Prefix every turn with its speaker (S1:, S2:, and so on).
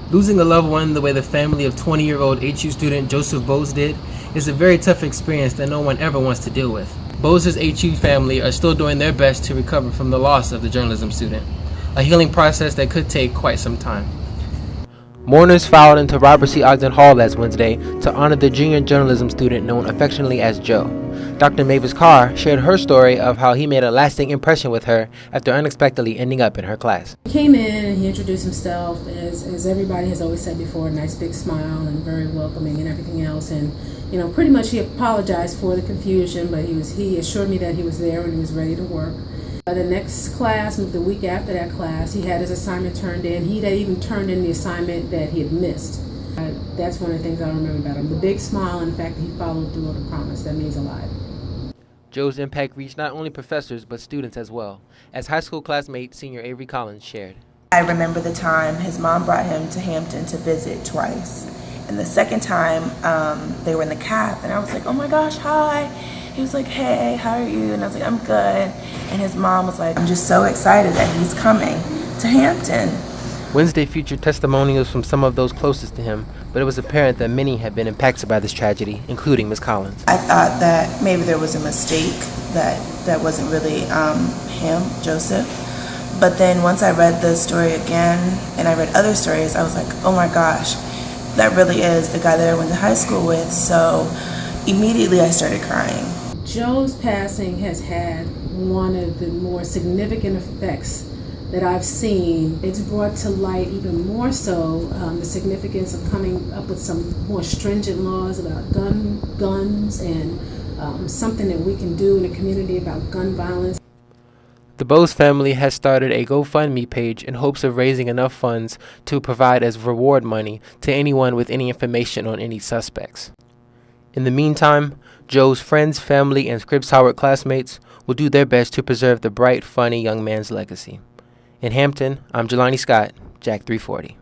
S1: Losing a loved one the way the family of 20-year-old HU student Joseph Bose did is a very tough experience that no one ever wants to deal with. Bose's HU family are still doing their best to recover from the loss of the journalism student, a healing process that could take quite some time. Mourners filed into Robert C. Ogden Hall last Wednesday to honor the junior journalism student known affectionately as Joe. Dr. Mavis Carr shared her story of how he made a lasting impression with her after unexpectedly ending up in her class.
S2: He came in and he introduced himself as everybody has always said before, a nice big smile and very welcoming and everything else. And pretty much he apologized for the confusion, but he assured me that he was there and he was ready to work. The next class, the week after that class, he had his assignment turned in. He had even turned in the assignment that he had missed. That's one of the things I remember about him. The big smile and the fact that he followed through on the promise. That means a lot.
S1: Joe's impact reached not only professors but students as well, as high school classmate senior Avery Collins shared.
S3: I remember the time his mom brought him to Hampton to visit twice. And the second time, they were in the caf, and I was like, oh my gosh, hi. He was like, hey, how are you? And I was like, I'm good. And his mom was like, I'm just so excited that he's coming to Hampton.
S1: Wednesday featured testimonials from some of those closest to him, but it was apparent that many had been impacted by this tragedy, including Ms. Collins.
S3: I thought that maybe there was a mistake, that wasn't really him, Joseph. But then once I read the story again and I read other stories, I was like, oh my gosh, that really is the guy that I went to high school with. So immediately I started crying.
S2: Joe's passing has had one of the more significant effects that I've seen. It's brought to light even more so the significance of coming up with some more stringent laws about guns and something that we can do in the community about gun violence.
S1: The Bose family has started a GoFundMe page in hopes of raising enough funds to provide as reward money to anyone with any information on any suspects. In the meantime, Joe's friends, family, and Scripps Howard classmates will do their best to preserve the bright, funny young man's legacy. In Hampton, I'm Jelani Scott, Jack 340.